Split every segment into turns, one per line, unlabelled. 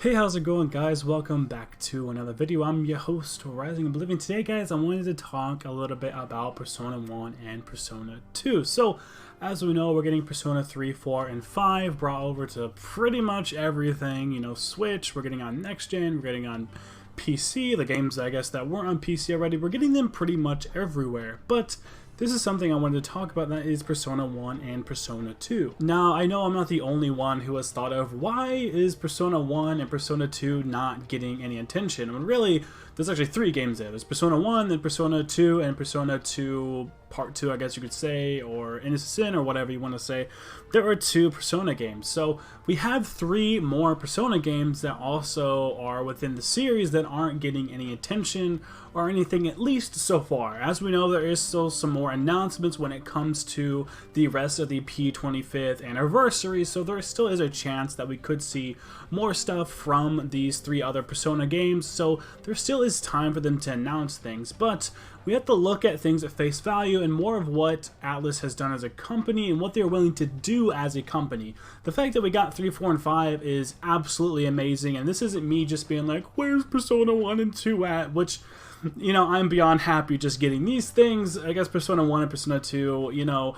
Hey, how's it going, guys? Welcome back to another video. I'm your host, Rising Oblivion. Today, guys, I wanted to talk a little bit about Persona 1 and Persona 2. So, as we know, we're getting Persona 3, 4, and 5 brought over to pretty much everything. You know, Switch, we're getting on next gen, we're getting on PC. The games, I guess, that weren't on PC already, we're getting them pretty much everywhere. But this is something I wanted to talk about, that is Persona 1 and Persona 2. Now, I know I'm not the only one who has thought of why is Persona 1 and Persona 2 not getting any attention, when really, there's actually three games there. There's Persona 1, then Persona 2, and Persona 2 Part 2, I guess you could say, or Innocent Sin, or whatever you want to say. There are two Persona games. So we have three more Persona games that also are within the series that aren't getting any attention or anything, at least so far. As we know, there is still some more announcements when it comes to the rest of the P25th anniversary, so there still is a chance that we could see more stuff from these three other Persona games, so there still is time for them to announce things, but we have to look at things at face value and more of what Atlus has done as a company and what they're willing to do as a company. The fact that we got 3, 4, and 5 is absolutely amazing, and this isn't me just being like, where's Persona 1 and 2 at? Which, you know, I'm beyond happy just getting these things. I guess Persona 1 and Persona 2, you know,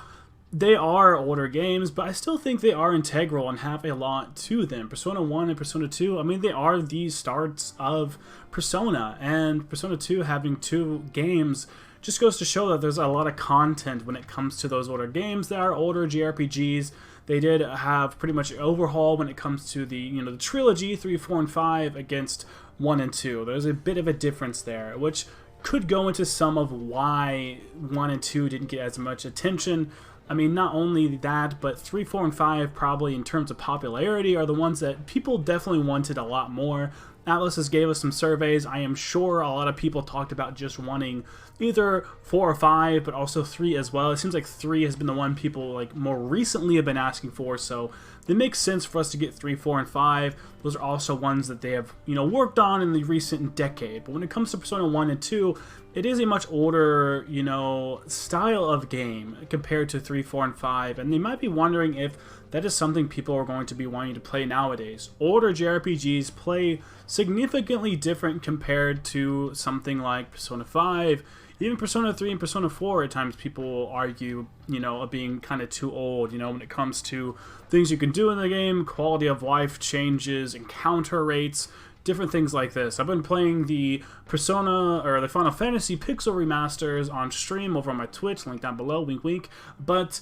they are older games, but I still think they are integral and have a lot to them. Persona 1 and Persona 2, I mean, they are the starts of Persona, and Persona 2 having two games just goes to show that there's a lot of content when it comes to those older games. They are older JRPGs. They did have pretty much an overhaul when it comes to the, you know, the trilogy, 3, 4, and 5 against 1 and 2. There's a bit of a difference there, which could go into some of why 1 and 2 didn't get as much attention. I mean, not only that, but 3, 4, and 5 probably in terms of popularity are the ones that people definitely wanted a lot more. Atlus has gave us some surveys. I am sure a lot of people talked about just wanting either 4 or 5, but also 3 as well. It seems like 3 has been the one people like more recently have been asking for, so it makes sense for us to get 3, 4, and 5. Those are also ones that they have, you know, worked on in the recent decade. But when it comes to Persona 1 and 2, it is a much older, you know, style of game compared to 3, 4, and 5, and they might be wondering if that is something people are going to be wanting to play nowadays. Older JRPGs play significantly different compared to something like Persona 5. Even Persona 3 and Persona 4, at times people argue, you know, of being kind of too old, you know, when it comes to things you can do in the game, quality of life changes, encounter rates, different things like this. I've been playing the Persona, or the Final Fantasy Pixel remasters on stream over on my Twitch, link down below, wink wink, but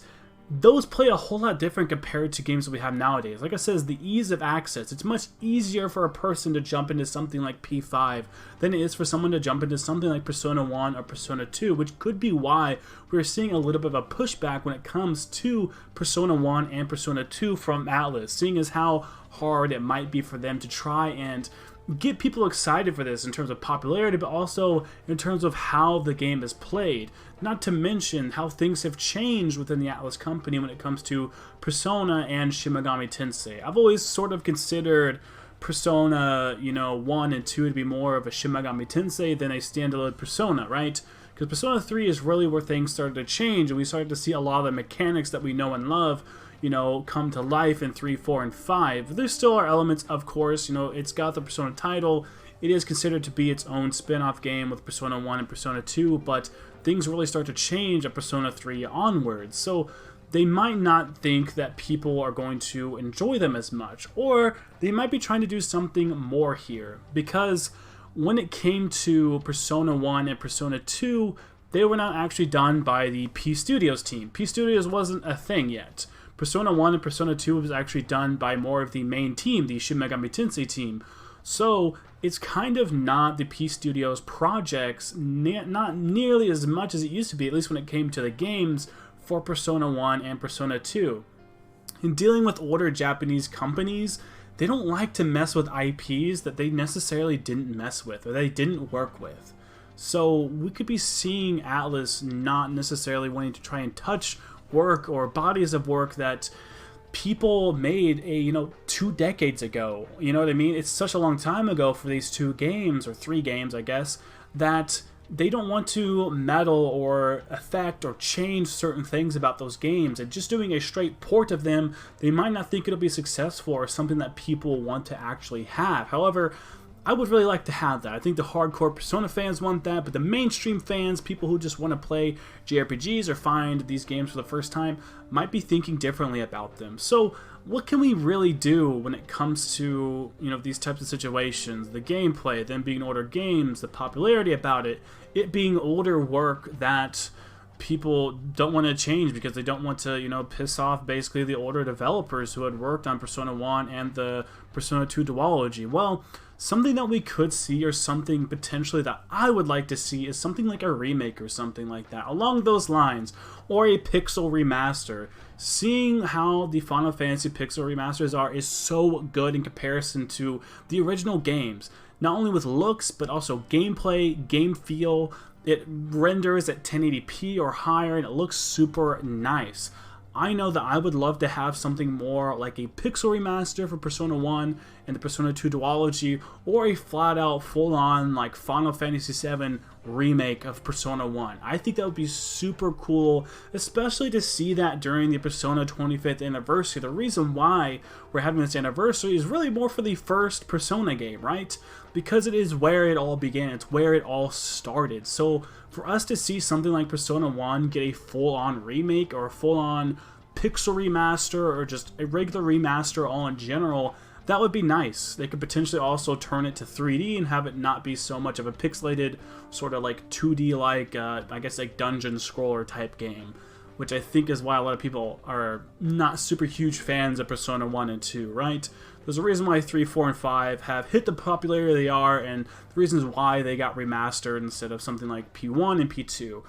those play a whole lot different compared to games that we have nowadays. Like I said, the ease of access. It's much easier for a person to jump into something like P5 than it is for someone to jump into something like Persona 1 or Persona 2, which could be why we're seeing a little bit of a pushback when it comes to Persona 1 and Persona 2 from Atlus, seeing as how hard it might be for them to try and get people excited for this in terms of popularity, but also in terms of how the game is played. Not to mention how things have changed within the Atlus company when it comes to Persona and Shin Megami Tensei. I've always sort of considered Persona, you know, 1 and 2 to be more of a Shin Megami Tensei than a standalone Persona, right? Because Persona 3 is really where things started to change, and we started to see a lot of the mechanics that we know and love, you know, come to life in 3, 4, and 5. There still are elements, of course, you know, it's got the Persona title. It is considered to be its own spin-off game with Persona 1 and Persona 2, but things really start to change at Persona 3 onwards. So they might not think that people are going to enjoy them as much, or they might be trying to do something more here, because when it came to Persona 1 and Persona 2, they were not actually done by the P Studios team. P Studios wasn't a thing yet. Persona 1 and Persona 2 was actually done by more of the main team, the Shin Megami Tensei team. So it's kind of not the P Studios projects, not nearly as much as it used to be, at least when it came to the games for Persona 1 and Persona 2. In dealing with older Japanese companies, they don't like to mess with IPs that they necessarily didn't mess with or they didn't work with. So we could be seeing Atlus not necessarily wanting to try and touch work or bodies of work that people made 2 decades ago. You know what I mean? It's such a long time ago for these 2 games, or 3 games, I guess, that they don't want to meddle or affect or change certain things about those games, and just doing a straight port of them, they might not think it'll be successful or something that people want to actually have. However, I would really like to have that. I think the hardcore Persona fans want that, but the mainstream fans, people who just want to play JRPGs or find these games for the first time, might be thinking differently about them. So what can we really do when it comes to, you know, these types of situations? The gameplay, them being older games, the popularity about it being older work that people don't want to change because they don't want to, you know, piss off basically the older developers who had worked on Persona 1 and the Persona 2 Duology. Well, something that we could see, or something potentially that I would like to see, is something like a remake or something like that, along those lines, or a pixel remaster. Seeing how the Final Fantasy pixel remasters are is so good in comparison to the original games, not only with looks, but also gameplay, game feel. It renders at 1080p or higher, and it looks super nice. I know that I would love to have something more like a pixel remaster for Persona 1 and the Persona 2 Duology, or a flat-out, full-on, like, Final Fantasy VII remake of Persona 1. I think that would be super cool, especially to see that during the Persona 25th anniversary. The reason why we're having this anniversary is really more for the first Persona game, right? Because it is where it all began. It's where it all started. So for us to see something like Persona 1 get a full-on remake, or a full-on pixel remaster, or just a regular remaster all in general, that would be nice. They could potentially also turn it to 3D and have it not be so much of a pixelated, sort of like 2D, like, I guess, like dungeon scroller type game, which I think is why a lot of people are not super huge fans of Persona 1 and 2, right? There's a reason why 3, 4, and 5 have hit the popularity they are, and the reasons why they got remastered instead of something like P1 and P2.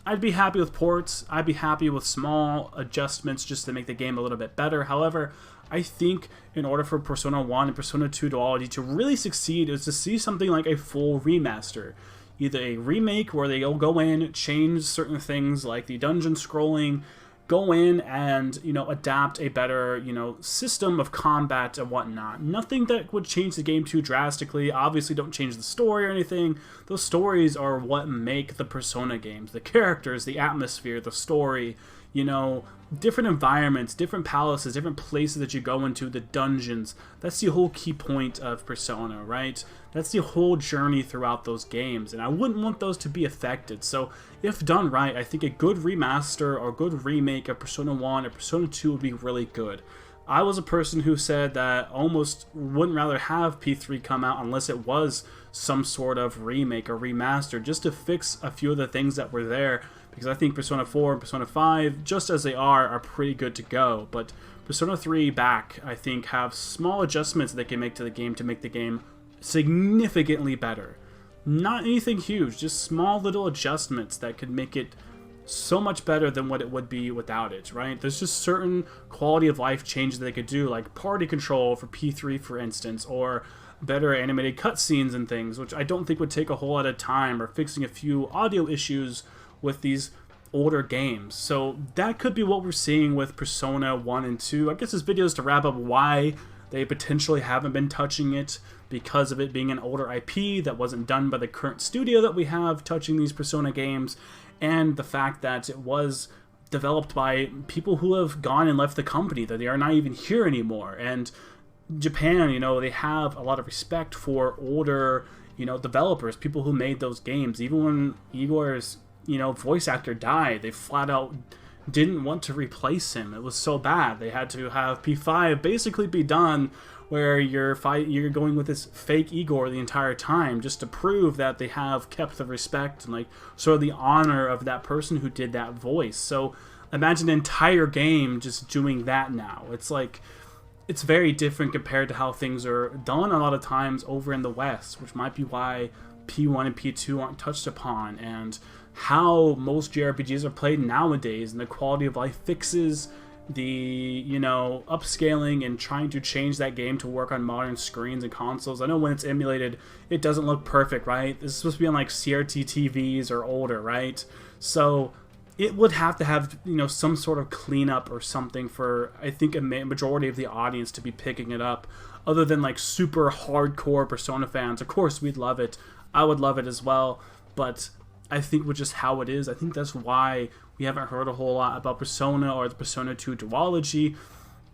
I'd be happy with ports. I'd be happy with small adjustments just to make the game a little bit better. However, I think in order for Persona 1 and Persona 2 Duology to really succeed is to see something like a full remaster. Either a remake where they'll go in, change certain things like the dungeon scrolling, go in and, you know, adapt a better, you know, system of combat and whatnot. Nothing that would change the game too drastically. Obviously, don't change the story or anything. Those stories are what make the Persona games. The characters, the atmosphere, the story, you know, different environments, different palaces, different places that you go into, the dungeons. That's the whole key point of Persona, right? That's the whole journey throughout those games, and I wouldn't want those to be affected. So if done right, I think a good remaster or good remake of Persona 1 or Persona 2 would be really good. I was a person who said that almost wouldn't rather have P3 come out unless it was some sort of remake or remaster, just to fix a few of the things that were there, because I think Persona 4 and Persona 5, just as they are pretty good to go. But Persona 3 back, I think, have small adjustments they can make to the game to make the game significantly better. Not anything huge, just small little adjustments that could make it so much better than what it would be without it, right? There's just certain quality of life changes that they could do, like party control for P3, for instance, or better animated cutscenes and things, which I don't think would take a whole lot of time, or fixing a few audio issues with these older games. So that could be what we're seeing with Persona 1 and 2. I guess this video is to wrap up why they potentially haven't been touching it, because of it being an older IP that wasn't done by the current studio that we have touching these Persona games, and the fact that it was developed by people who have gone and left the company, that they are not even here anymore. And Japan, you know, they have a lot of respect for older, you know, developers, people who made those games. Even when Igor's, you know, voice actor died, they flat out didn't want to replace him. It was so bad. They had to have P5 basically be done where you're going with this fake Igor the entire time, just to prove that they have kept the respect and, like, sort of the honor of that person who did that voice. So imagine an entire game just doing that now. It's like, it's very different compared to how things are done a lot of times over in the West, which might be why P1 and P2 aren't touched upon, and how most JRPGs are played nowadays, and the quality of life fixes, the, you know, upscaling and trying to change that game to work on modern screens and consoles. I know when it's emulated, it doesn't look perfect, right? This is supposed to be on like CRT TVs or older, right? So it would have to have, you know, some sort of cleanup or something for, I think, a majority of the audience to be picking it up, other than like super hardcore Persona fans. Of course, we'd love it. I would love it as well, but I think with just how it is, I think that's why we haven't heard a whole lot about Persona or the Persona 2 duology.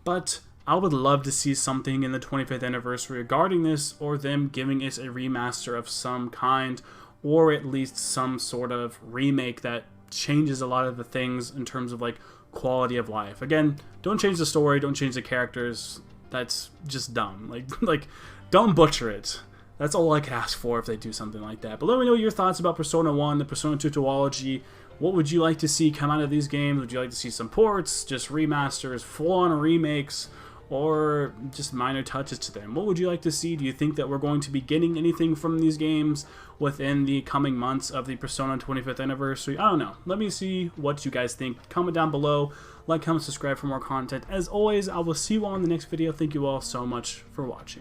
But I would love to see something in the 25th anniversary regarding this, or them giving us a remaster of some kind, or at least some sort of remake that changes a lot of the things in terms of like quality of life. Again, don't change the story, don't change the characters. That's just dumb. Like don't butcher it. That's all I could ask for if they do something like that. But let me know your thoughts about Persona 1, the Persona 2 duology. What would you like to see come out of these games? Would you like to see some ports, just remasters, full-on remakes, or just minor touches to them? What would you like to see? Do you think that we're going to be getting anything from these games within the coming months of the Persona 25th anniversary? I don't know. Let me see what you guys think. Comment down below. Like, comment, subscribe for more content. As always, I will see you all in the next video. Thank you all so much for watching.